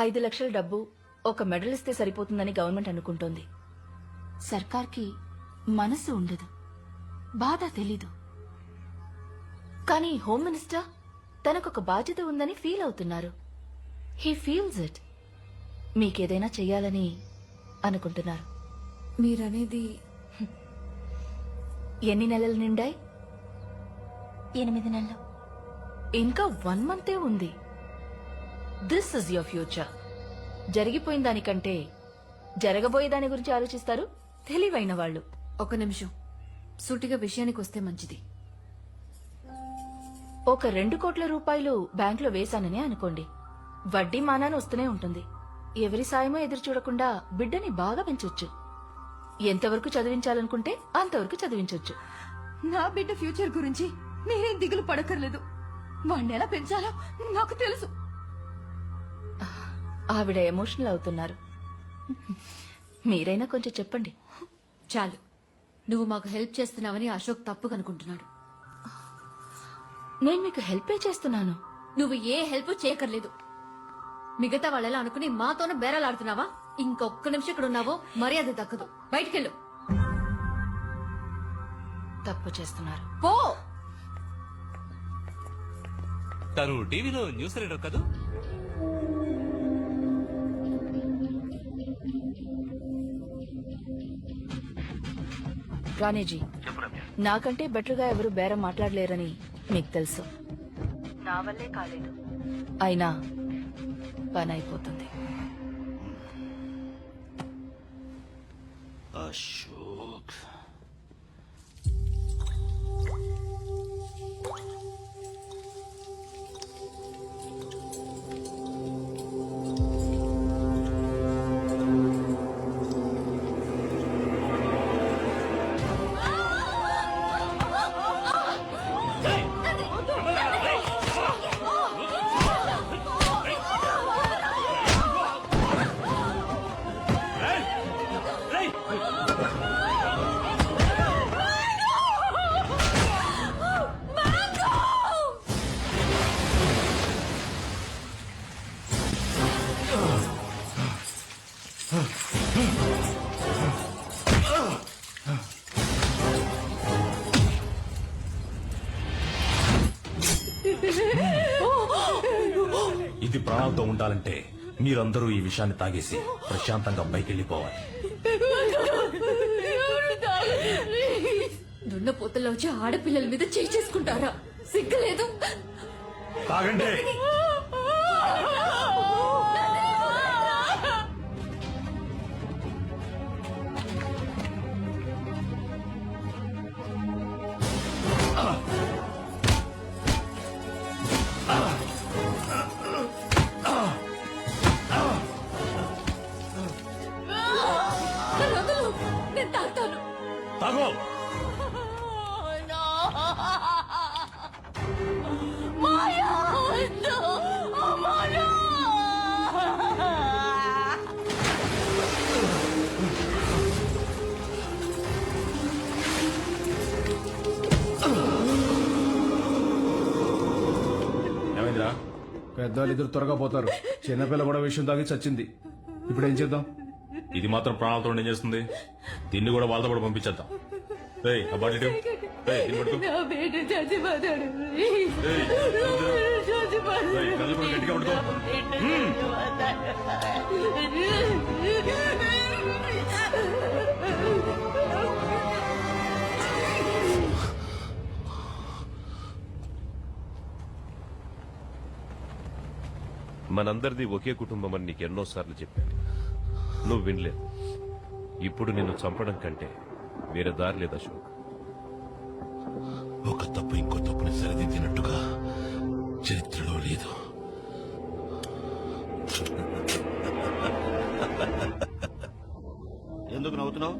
5 లక్షల డబ్బు ఒక మెడల్ ఇస్తే సరిపోతుందని గవర్నమెంట్ అనుకుంటోంది. సర్కార్కి మనసు ఉండదు, బాధ తెలీదు. కానీ హోమ్ మినిస్టర్ తనకొక బాధ్యత ఉందని ఫీల్ అవుతున్నారు. He feels it. మీకేదైనా చెయ్యాలని అనుకుంటున్నారు. మీరనేది ఎన్ని నెలలు నిండాయి? 8 నెలలు. ఇంకా 1 మంతే ఉంది. This is your future. జరిగిపోయిన దానికంటే జరగబోయే దాని గురించి ఆలోచిస్తారు తెలివైన వాళ్ళు. ఒక నిమిషం, సూటిగా విషయానికి వస్తే మంచిది. ఒక 2 కోట్ల రూపాయలు బ్యాంకులో వేశానని అనుకోండి. వడ్డీ మానాన్ని వస్తూనే ఉంటుంది. ఎవరి సాయమో ఎదురు చూడకుండా బిడ్డని బాగా పెంచొచ్చు. ఎంతవరకు చదివించాలనుకుంటే అంతవరకు చదివించొచ్చు. నా బిడ్డ ఫ్యూచర్ గురించి మీరేం దిగులు పడక్కర్లేదు. వాణ్ణి ఎలా పెంచాలో నాకు తెలుసు. ఆవిడ ఎమోషనల్ అవుతున్నారు. మీరైనా కొంచెం చెప్పండి. చాలు, నువ్వు మాకు హెల్ప్ చేస్తున్నావని అశోక్ తప్పు కనుకుంటున్నాడు. నేను మీకు హెల్పే చేస్తున్నాను. నువ్వు ఏ హెల్ప్ చేయక్కర్లేదు. మిగతా వాళ్ళలా అనుకుని మాతోనే బేరాలాడుతున్నావా? ఇంకొక్క నిమిషం ఇక్కడ ఉన్నావో మర్యాద దక్కదు. బయటికెళ్ళు. తప్పు చేస్తున్నారు. పో. తను టీవీలో న్యూస్ రీడర్ కదూ? రాణేజీ, నాకంటే బెటర్ గా ఎవరు బేరం మాట్లాడలేరని మీకు తెలుసు. నా వల్లే కాలేదు, అయినా పని అయిపోతుంది. అశోక్, ఇది ప్రాణాలతో ఉండాలంటే మీరందరూ ఈ విషయాన్ని తాగేసి ప్రశాంతంగా పైకెళ్లిపోవాలి. దున్నపోతల్లో వచ్చి ఆడపిల్లల మీద చేయి చేసుకుంటారా? సిగ్గులేదు? తాగండి. నేను తాగుతాను. తాగో. ఏమైందిరా? పెద్దవాళ్ళు ఇద్దరు త్వరగా పోతారు. చిన్నపిల్ల కూడా విషయం తాగి చచ్చింది. ఇప్పుడు ఏం చేద్దాం? ఇది మాత్రం ప్రాణాలతో ఏం చేస్తుంది? దీన్ని కూడా వాళ్ళతో కూడా పంపించేద్దాం. ఏయ్, ఆ బాటిల్ ఇటు. ఏయ్, దీన్ని పట్టుకో. ఏయ్, కళ్ళు కూడా గట్టిగా పట్టుకో. మనందరిది ఒకే కుటుంబం అని నీకు ఎన్నోసార్లు చెప్పాను. నువ్వు వినలేదు. ఇప్పుడు నిన్ను చంపడం కంటే వేరే దారి లేదు అశోక్. ఒక తప్పు ఇంకో తప్పుని సరిదిద్దినట్టుగా చరిత్రలో లేదు. ఎందుకు నవ్వుతున్నావు?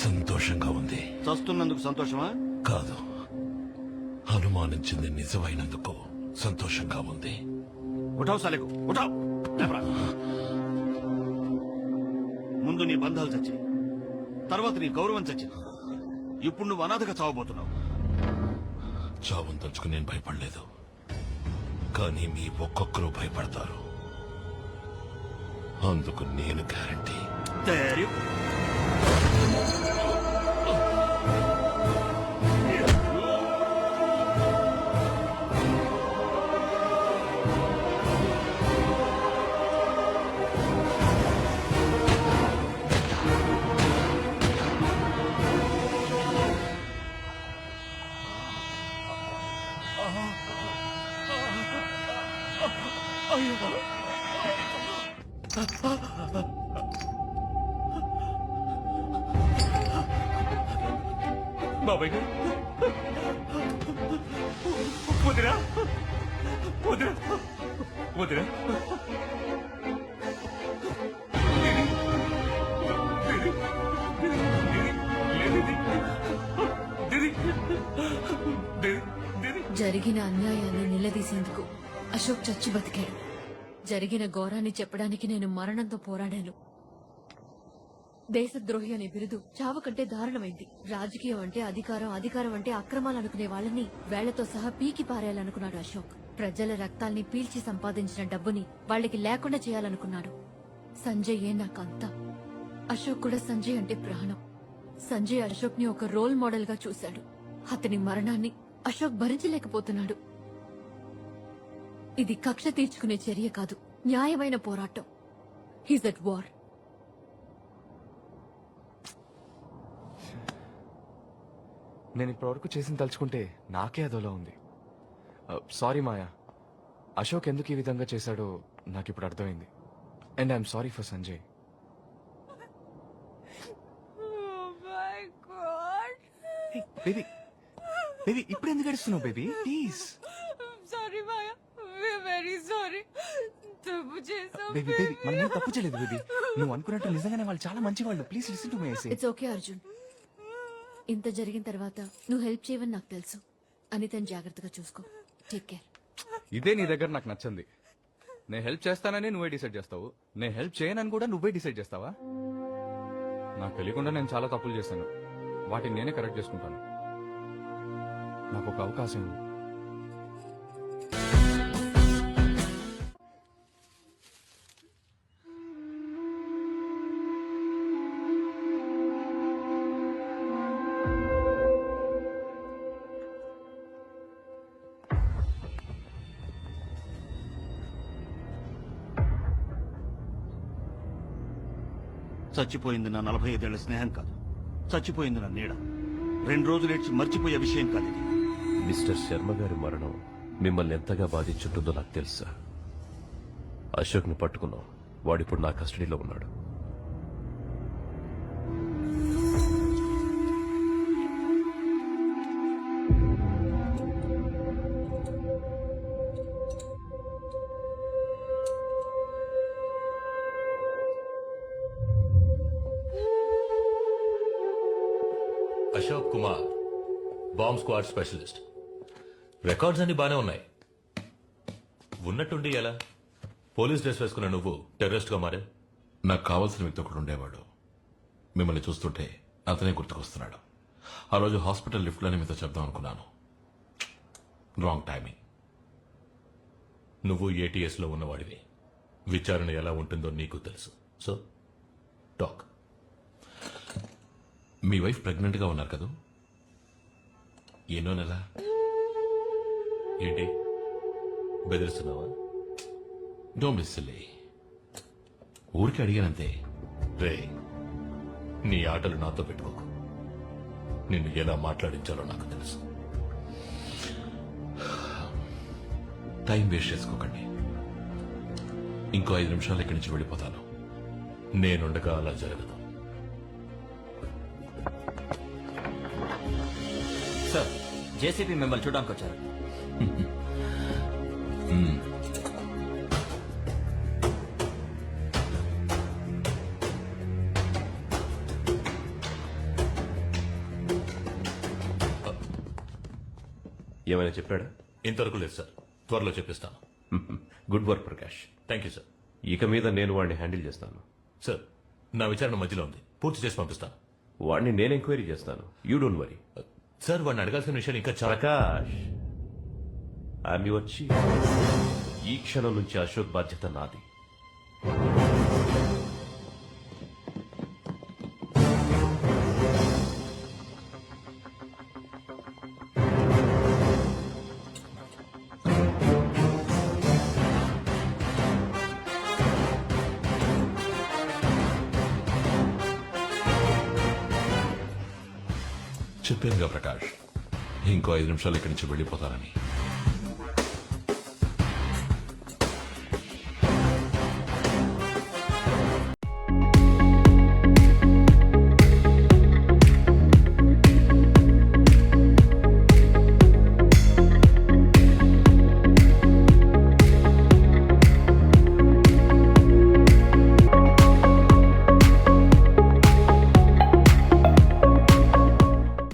సంతోషంగా ఉంది. చస్తున్నందుకు సంతోషమా? కాదు, అనుమానించింది నిజమైనందుకు సంతోషంగా ఉంది. ఉఠావు సాలేకు, ఉఠావు. లేపరా. ముందు నీ బంధాలు చచ్చాయి, తర్వాత నీ గౌరవం చచ్చింది. ఇప్పుడు నువ్వు అనాథగా చావబోతున్నావు. చావును తలుచుకుని నేను భయపడలేదు, కానీ మీ ఒక్కొక్కరు భయపడతారు. అందుకు నేను గ్యారంటీ. తయారీ బాబాయ్ గారు వదిరా వదిరా వదిరా జరిగిన అన్యాయాన్ని నిలదీసేందుకు అశోక్ చచ్చి బతికాడు. జరిగిన ఘోరాన్ని చెప్పడానికి నేను మరణంతో పోరాడాను. దేశద్రోహి అనే బిరుదు చావు కంటే దారుణమైంది. రాజకీయం అంటే అధికారం, అధికారం అంటే అక్రమాలు అనుకునే వాళ్ళని వేళ్లతో సహా పీకి పారేయాలనుకున్నాడు అశోక్. ప్రజల రక్తాల్ని పీల్చి సంపాదించిన డబ్బుని వాళ్ళకి లేకుండా చేయాలనుకున్నాడు. సంజయ్ ఏ నాకంతా. అశోక్ కూడా సంజయ్ అంటే ప్రాణం. సంజయ్ అశోక్ ని ఒక రోల్ మోడల్ గా చూశాడు. అతని మరణాన్ని అశోక్ భరించలేకపోతున్నాడు. ఇది కక్ష తీర్చుకునే చర్య కాదు, న్యాయమైన పోరాటం. He's at war. నేను ఇప్పటివరకు చేసిన తలుచుకుంటే నాకే అదోలా ఉంది. సారీ మాయా, అశోక్ ఎందుకు ఈ విధంగా చేశాడో నాకు ఇప్పుడు అర్థమైంది. And I'm sorry for Sanjay. Baby baby ఇప్పుడు ఎందుకు గడుస్తున్నావు baby? Please sorry Maya, very sorry. తప్పు చేసాం. బేబీ బేబీ మనం ఏం తప్పు చేయలేదు బేబీ. నువ్వు అనుకున్నట్టు నిజంగానే వాళ్ళు చాలా మంచి వాళ్ళు. Please listen to me. It's okay Arjun. ఇంత జరిగిన తర్వాత నువ్వు హెల్ప్ చేయవని నాకు తెలుసు. అనితని జాగ్రత్తగా చూసుకో. Take care. ఇదే నీ దగ్గర నాకు నచ్చింది. నేను హెల్ప్ చేస్తానని నువ్వే డిసైడ్ చేస్తావు, నేను హెల్ప్ చేయనని కూడా నువ్వే డిసైడ్ చేస్తావా? నాకు తెలియకుండా నేను చాలా తప్పులు చేశాను, వాటిని నేనే కరెక్ట్ చేసుకుంటాను. నాకు ఒక అవకాశం ఇవ్వు. చచ్చిపోయింది నా 45 ఏళ్ల స్నేహం కాదు, చచ్చిపోయింది నా నీడ. 2 రోజులు ఏడ్చి మర్చిపోయే విషయం కాదు ఇది. మిస్టర్ శర్మ గారి మరణం మిమ్మల్ని ఎంతగా బాధించుంటుందో నాకు తెలుసా. అశోక్ని పట్టుకున్నాం, వాడిప్పుడు నా కస్టడీలో ఉన్నాడు. Ashok Kumar, bomb squad specialist. Records అన్ని బానే ఉన్నాయి. ఉన్నట్టుండి ఎలా పోలీస్ డ్రెస్ వేసుకున్న నువ్వు టెర్రరిస్ట్ గా మారే? నాకు కావాల్సిన వ్యక్తి ఒకడు ఉండేవాడు. మిమ్మల్ని చూస్తుంటే అతనే గుర్తుకొస్తున్నాడు. ఆ రోజు హాస్పిటల్ లిఫ్ట్ లోనే మీతో చెప్దాం అనుకున్నాను. Wrong timing. నువ్వు ATS లో ఉన్నవాడివి. విచారణ ఎలా ఉంటుందో నీకు తెలుసు. So talk. మీ వైఫ్ ప్రెగ్నెంట్ గా ఉన్నారు కదా? ఎన్నో నెల? ఏంటి బెదిరిస్తున్నావా? Don't be silly. ఊరికి అడిగానంతే. రే, నీ ఆటలు నాతో పెట్టుకోకు. నిన్ను ఎలా మాట్లాడించాలో నాకు తెలుసు. టైం వేస్ట్ చేసుకోకండి. ఇంకో 5 నిమిషాలు ఇక్కడి నుంచి వెళ్ళిపోతాను. నేనుండగా అలా జరగదు. సార్, జేసీపీ మిమ్మల్ని చూడడానికి వచ్చారు. ఏమైనా చెప్పాడా? ఇంతవరకు లేదు సార్. త్వరలో చెప్పిస్తాను. Good work Prakash. Thank you sir. ఇక మీద నేను వాడిని హ్యాండిల్ చేస్తాను. సార్, నా విచారణ మధ్యలో ఉంది. పూర్తి చేసి పంపిస్తాను. వాడిని నేను ఎంక్వైరీ చేస్తాను. You don't worry. సార్, వాడిని అడగాల్సిన విషయాలు ఇంకా చాలా. Prakash, I'm your chief. ఈ క్షణం నుంచి అశోక్ బాధ్యత నాది. చెప్పానుగా ప్రకాష్, ఇంకో 5 నిమిషాలు ఇక్కడి నుంచి వెళ్ళిపోతానని.